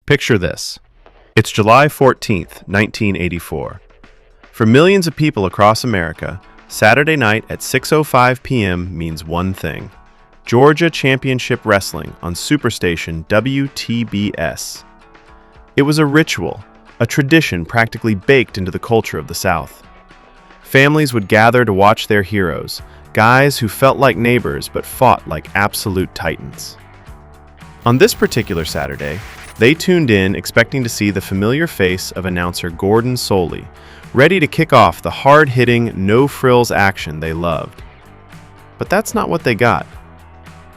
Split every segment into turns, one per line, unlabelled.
Picture this. It's July 14th, 1984. For millions of people across America, Saturday night at 6:05 p.m. means one thing: Georgia Championship Wrestling on Superstation WTBS. It was a ritual, a tradition practically baked into the culture of the South. Families would gather to watch their heroes, guys who felt like neighbors but fought like absolute titans. On this particular Saturday, they tuned in expecting to see the familiar face of announcer Gordon Solie, ready to kick off the hard-hitting, no-frills action they loved. But that's not what they got.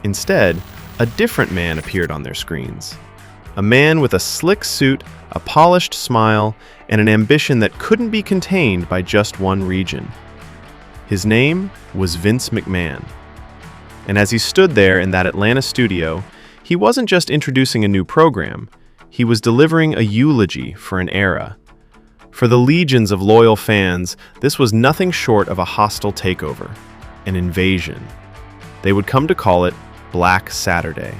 Instead, a different man appeared on their screens. A man with a slick suit, a polished smile, and an ambition that couldn't be contained by just one region. His name was Vince McMahon. And as he stood there in that Atlanta studio, he wasn't just introducing a new program, he was delivering a eulogy for an era. For the legions of loyal fans, this was nothing short of a hostile takeover, an invasion. They would come to call it Black Saturday.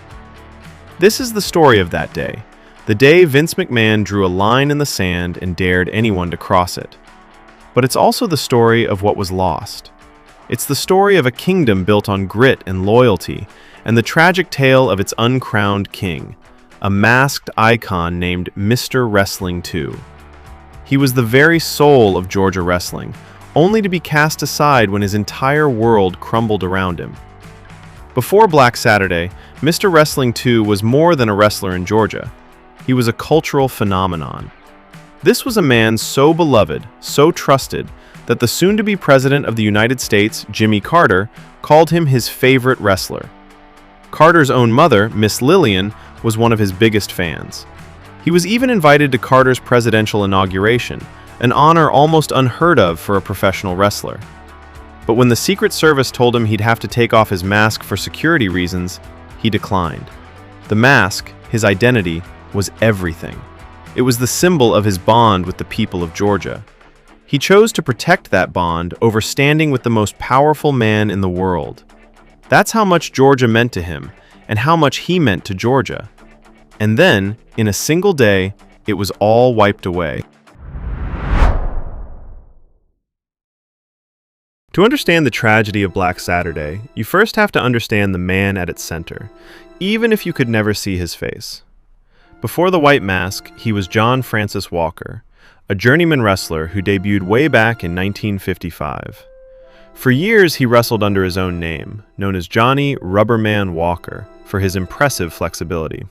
This is the story of that day, the day Vince McMahon drew a line in the sand and dared anyone to cross it. But it's also the story of what was lost. It's the story of a kingdom built on grit and loyalty, and the tragic tale of its uncrowned king, a masked icon named Mr. Wrestling 2. He was the very soul of Georgia wrestling, only to be cast aside when his entire world crumbled around him. Before Black Saturday, Mr. Wrestling 2 was more than a wrestler in Georgia. He was a cultural phenomenon. This was a man so beloved, so trusted, that the soon-to-be president of the United States, Jimmy Carter, called him his favorite wrestler. Carter's own mother, Miss Lillian, was one of his biggest fans. He was even invited to Carter's presidential inauguration, an honor almost unheard of for a professional wrestler. But when the Secret Service told him he'd have to take off his mask for security reasons, he declined. The mask, his identity, was everything. It was the symbol of his bond with the people of Georgia. He chose to protect that bond over standing with the most powerful man in the world. That's how much Georgia meant to him, and how much he meant to Georgia. And then, in a single day, it was all wiped away. To understand the tragedy of Black Saturday, you first have to understand the man at its center, even if you could never see his face. Before the white mask, he was John Francis Walker, a journeyman wrestler who debuted way back in 1955. For years, he wrestled under his own name, known as Johnny Rubberman Walker, for his impressive flexibility.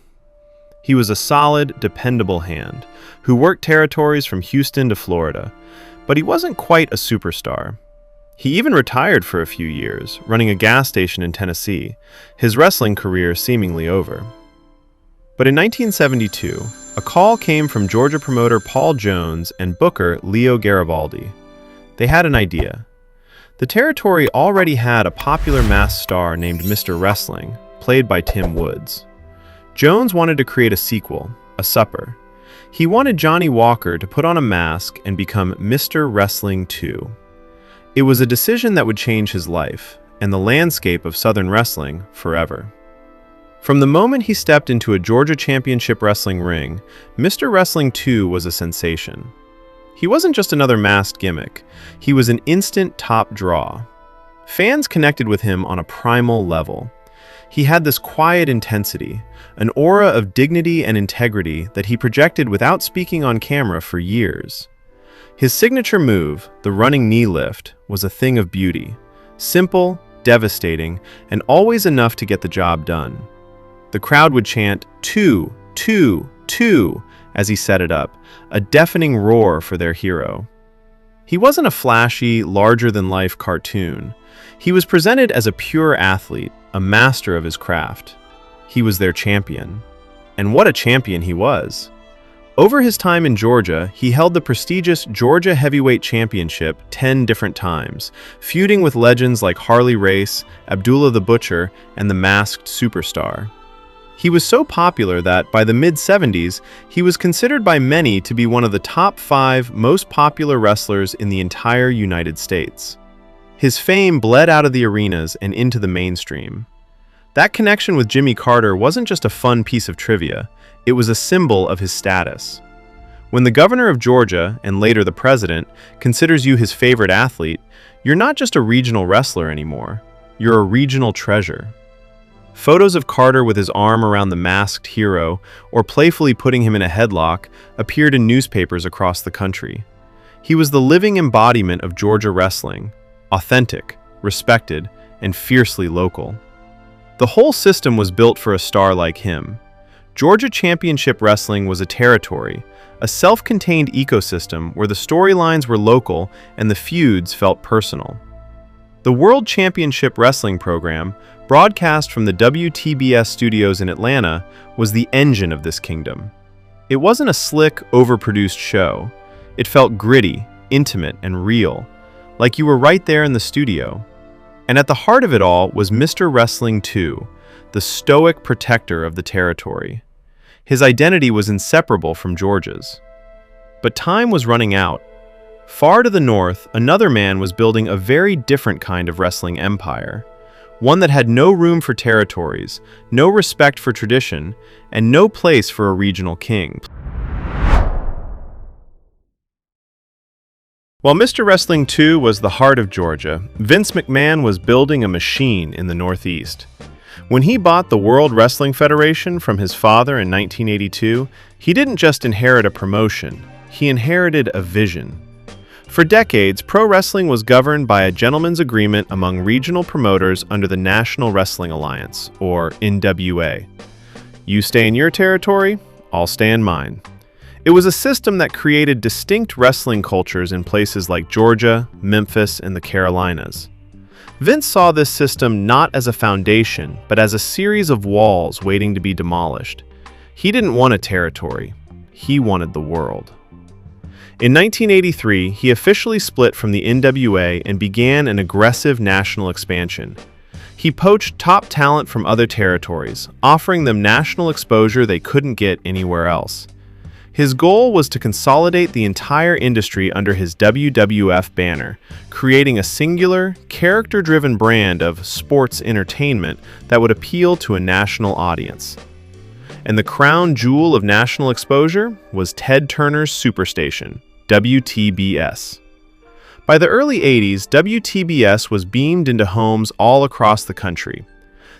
He was a solid, dependable hand, who worked territories from Houston to Florida, but he wasn't quite a superstar. He even retired for a few years, running a gas station in Tennessee, his wrestling career seemingly over. But in 1972, a call came from Georgia promoter Paul Jones and booker Leo Garibaldi. They had an idea. The territory already had a popular masked star named Mr. Wrestling, played by Tim Woods. Jones wanted to create a sequel, a supper. He wanted Johnny Walker to put on a mask and become Mr. Wrestling 2. It was a decision that would change his life, and the landscape of Southern wrestling forever. From the moment he stepped into a Georgia Championship Wrestling ring, Mr. Wrestling 2 was a sensation. He wasn't just another masked gimmick, he was an instant top draw. Fans connected with him on a primal level. He had this quiet intensity, an aura of dignity and integrity that he projected without speaking on camera for years. His signature move, the running knee lift, was a thing of beauty. Simple, devastating, and always enough to get the job done. The crowd would chant, 2, 2, 2, as he set it up, a deafening roar for their hero. He wasn't a flashy, larger-than-life cartoon. He was presented as a pure athlete, a master of his craft. He was their champion. And what a champion he was! Over his time in Georgia, he held the prestigious Georgia Heavyweight Championship 10 different times, feuding with legends like Harley Race, Abdullah the Butcher, and the Masked Superstar. He was so popular that, by the mid-70s, he was considered by many to be one of the top 5 most popular wrestlers in the entire United States. His fame bled out of the arenas and into the mainstream. That connection with Jimmy Carter wasn't just a fun piece of trivia, It was a symbol of his status. When the governor of Georgia, and later the president, considers you his favorite athlete, you're not just a regional wrestler anymore. You're a regional treasure. Photos of Carter with his arm around the masked hero, or playfully putting him in a headlock, appeared in newspapers across the country. He was the living embodiment of Georgia wrestling, authentic, respected, and fiercely local. The whole system was built for a star like him. Georgia Championship Wrestling was a territory, a self-contained ecosystem where the storylines were local and the feuds felt personal. The World Championship Wrestling program, broadcast from the WTBS studios in Atlanta, was the engine of this kingdom. It wasn't a slick, overproduced show. It felt gritty, intimate, and real, like you were right there in the studio. And at the heart of it all was Mr. Wrestling 2, the stoic protector of the territory. His identity was inseparable from Georgia's. But time was running out. Far to the north, another man was building a very different kind of wrestling empire, one that had no room for territories, no respect for tradition, and no place for a regional king. While Mr. Wrestling 2 was the heart of Georgia, Vince McMahon was building a machine in the Northeast. When he bought the World Wrestling Federation from his father in 1982, he didn't just inherit a promotion, he inherited a vision. For decades, pro wrestling was governed by a gentleman's agreement among regional promoters under the National Wrestling Alliance, or NWA. You stay in your territory, I'll stay in mine. It was a system that created distinct wrestling cultures in places like Georgia, Memphis, and the Carolinas. Vince saw this system not as a foundation, but as a series of walls waiting to be demolished. He didn't want a territory. He wanted the world. In 1983, he officially split from the NWA and began an aggressive national expansion. He poached top talent from other territories, offering them national exposure they couldn't get anywhere else. His goal was to consolidate the entire industry under his WWF banner, creating a singular, character-driven brand of sports entertainment that would appeal to a national audience. And the crown jewel of national exposure was Ted Turner's Superstation, WTBS. By the early 80s, WTBS was beamed into homes all across the country.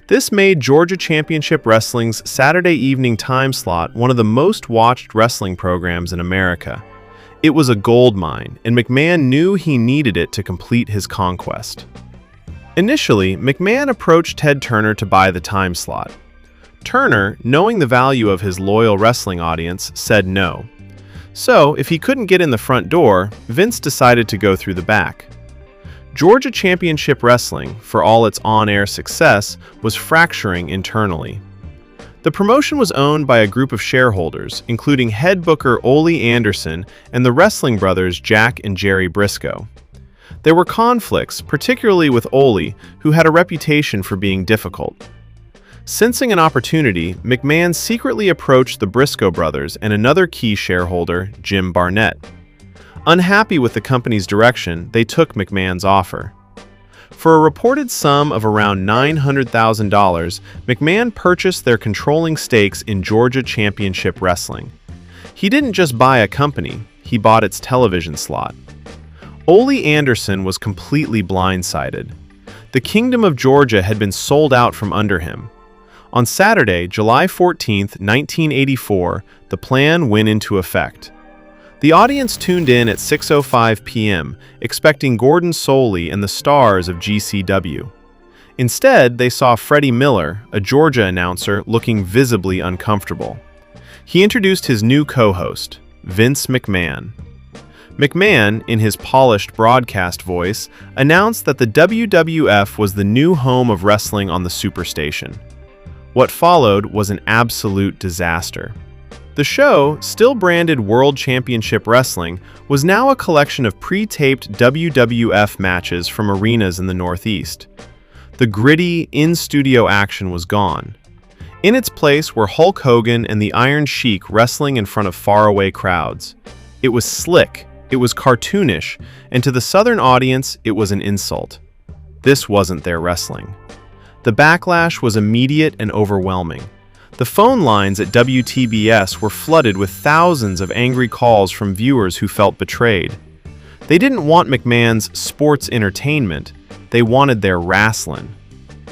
This made Georgia Championship Wrestling's Saturday evening time slot one of the most watched wrestling programs in America. It was a gold mine, and McMahon knew he needed it to complete his conquest. Initially, McMahon approached Ted Turner to buy the time slot. Turner, knowing the value of his loyal wrestling audience, said no. So, if he couldn't get in the front door, Vince decided to go through the back. Georgia Championship Wrestling, for all its on-air success, was fracturing internally. The promotion was owned by a group of shareholders, including head booker Ole Anderson and the wrestling brothers Jack and Jerry Brisco. There were conflicts, particularly with Ole, who had a reputation for being difficult. Sensing an opportunity, McMahon secretly approached the Brisco Brothers and another key shareholder, Jim Barnett. Unhappy with the company's direction, they took McMahon's offer. For a reported sum of around $900,000, McMahon purchased their controlling stakes in Georgia Championship Wrestling. He didn't just buy a company, he bought its television slot. Ole Anderson was completely blindsided. The Kingdom of Georgia had been sold out from under him. On Saturday, July 14, 1984, the plan went into effect. The audience tuned in at 6:05 p.m., expecting Gordon Soley and the stars of GCW. Instead, they saw Freddie Miller, a Georgia announcer, looking visibly uncomfortable. He introduced his new co-host, Vince McMahon. McMahon, in his polished broadcast voice, announced that the WWF was the new home of wrestling on the Superstation. What followed was an absolute disaster. The show, still branded World Championship Wrestling, was now a collection of pre-taped WWF matches from arenas in the Northeast. The gritty, in-studio action was gone. In its place were Hulk Hogan and the Iron Sheik wrestling in front of faraway crowds. It was slick, it was cartoonish, and to the Southern audience, it was an insult. This wasn't their wrestling. The backlash was immediate and overwhelming. The phone lines at WTBS were flooded with thousands of angry calls from viewers who felt betrayed. They didn't want McMahon's sports entertainment, they wanted their wrestling.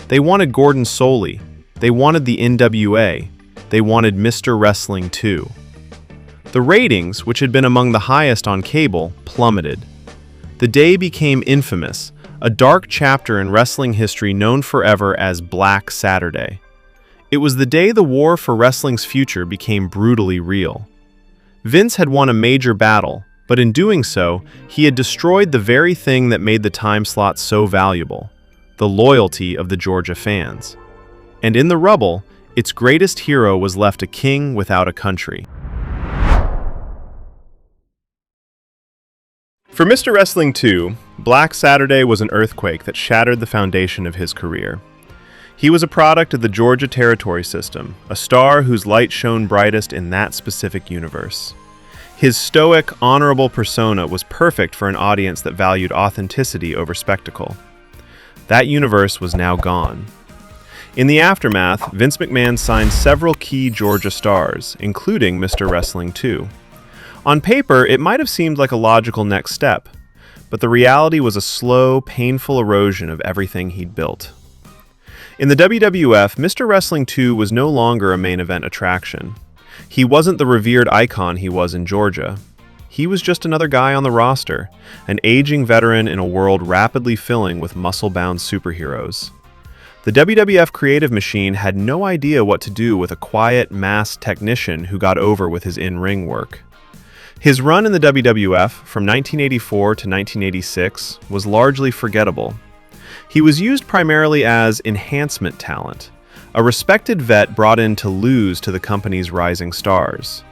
They wanted Gordon Soley, they wanted the NWA, they wanted Mr. Wrestling 2. The ratings, which had been among the highest on cable, plummeted. The day became infamous, a dark chapter in wrestling history known forever as Black Saturday. It was the day the war for wrestling's future became brutally real. Vince had won a major battle, but in doing so, he had destroyed the very thing that made the time slot so valuable, the loyalty of the Georgia fans. And in the rubble, its greatest hero was left a king without a country. For Mr. Wrestling 2, Black Saturday was an earthquake that shattered the foundation of his career. He was a product of the Georgia territory system, a star whose light shone brightest in that specific universe. His stoic, honorable persona was perfect for an audience that valued authenticity over spectacle. That universe was now gone. In the aftermath, Vince McMahon signed several key Georgia stars, including Mr. Wrestling 2. On paper, it might have seemed like a logical next step, but the reality was a slow, painful erosion of everything he'd built. In the WWF, Mr. Wrestling 2 was no longer a main event attraction. He wasn't the revered icon he was in Georgia. He was just another guy on the roster, an aging veteran in a world rapidly filling with muscle-bound superheroes. The WWF creative machine had no idea what to do with a quiet, masked technician who got over with his in-ring work. His run in the WWF from 1984 to 1986 was largely forgettable. He was used primarily as enhancement talent, a respected vet brought in to lose to the company's rising stars.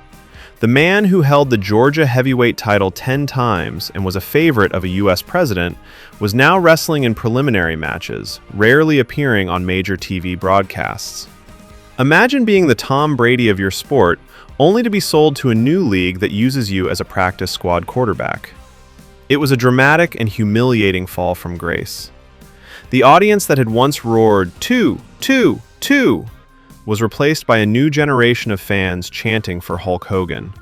The man who held the Georgia heavyweight title 10 times and was a favorite of a U.S. president was now wrestling in preliminary matches, rarely appearing on major TV broadcasts. Imagine being the Tom Brady of your sport, only to be sold to a new league that uses you as a practice squad quarterback. It was a dramatic and humiliating fall from grace. The audience that had once roared, "Two, two, two," was replaced by a new generation of fans chanting for Hulk Hogan.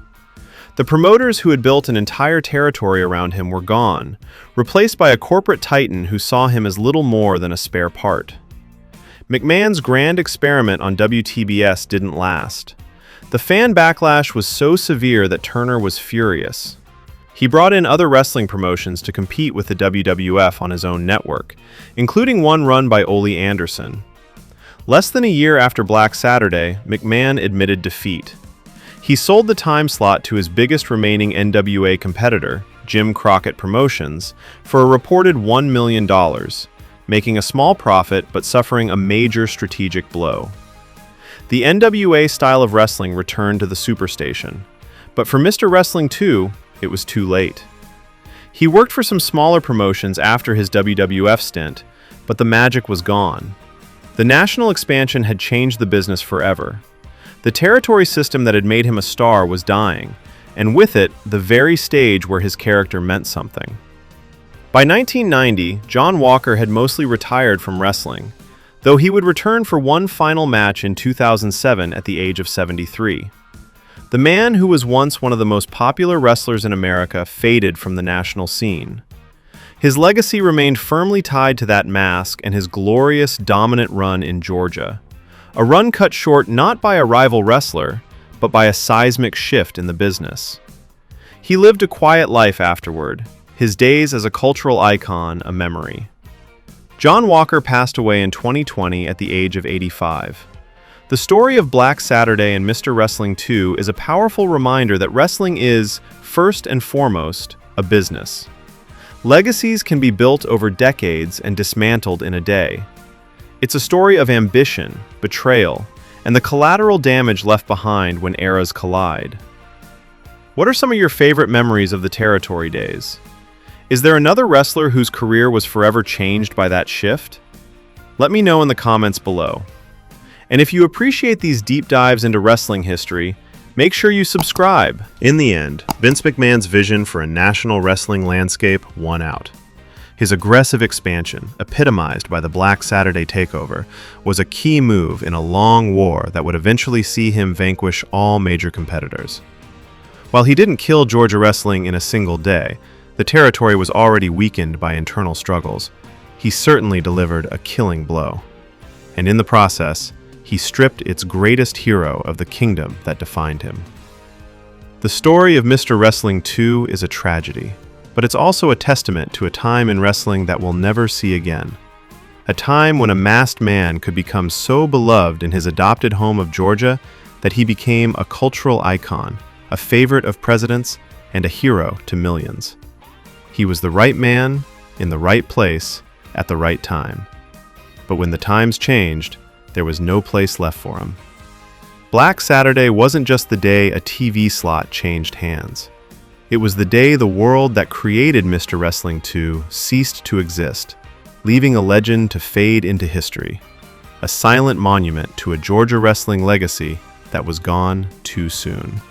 The promoters who had built an entire territory around him were gone, replaced by a corporate titan who saw him as little more than a spare part. McMahon's grand experiment on WTBS didn't last. The fan backlash was so severe that Turner was furious. He brought in other wrestling promotions to compete with the WWF on his own network, including one run by Ole Anderson. Less than a year after Black Saturday, McMahon admitted defeat. He sold the time slot to his biggest remaining NWA competitor, Jim Crockett Promotions, for a reported $1 million, making a small profit but suffering a major strategic blow. The NWA style of wrestling returned to the Superstation, but for Mr. Wrestling 2, it was too late. He worked for some smaller promotions after his WWF stint, but the magic was gone. The national expansion had changed the business forever. The territory system that had made him a star was dying, and with it, the very stage where his character meant something. By 1990, John Walker had mostly retired from wrestling, though he would return for one final match in 2007 at the age of 73. The man who was once one of the most popular wrestlers in America faded from the national scene. His legacy remained firmly tied to that mask and his glorious, dominant run in Georgia. A run cut short not by a rival wrestler, but by a seismic shift in the business. He lived a quiet life afterward, his days as a cultural icon a memory. John Walker passed away in 2020 at the age of 85. The story of Black Saturday and Mr. Wrestling 2 is a powerful reminder that wrestling is, first and foremost, a business. Legacies can be built over decades and dismantled in a day. It's a story of ambition, betrayal, and the collateral damage left behind when eras collide. What are some of your favorite memories of the territory days? Is there another wrestler whose career was forever changed by that shift? Let me know in the comments below. And if you appreciate these deep dives into wrestling history, make sure you subscribe. In the end, Vince McMahon's vision for a national wrestling landscape won out. His aggressive expansion, epitomized by the Black Saturday takeover, was a key move in a long war that would eventually see him vanquish all major competitors. While he didn't kill Georgia wrestling in a single day, the territory was already weakened by internal struggles. He certainly delivered a killing blow. And in the process, he stripped its greatest hero of the kingdom that defined him. The story of Mr. Wrestling 2 is a tragedy, but it's also a testament to a time in wrestling that we'll never see again. A time when a masked man could become so beloved in his adopted home of Georgia that he became a cultural icon, a favorite of presidents, and a hero to millions. He was the right man, in the right place, at the right time. But when the times changed, there was no place left for him. Black Saturday wasn't just the day a TV slot changed hands. It was the day the world that created Mr. Wrestling 2 ceased to exist, leaving a legend to fade into history, a silent monument to a Georgia wrestling legacy that was gone too soon.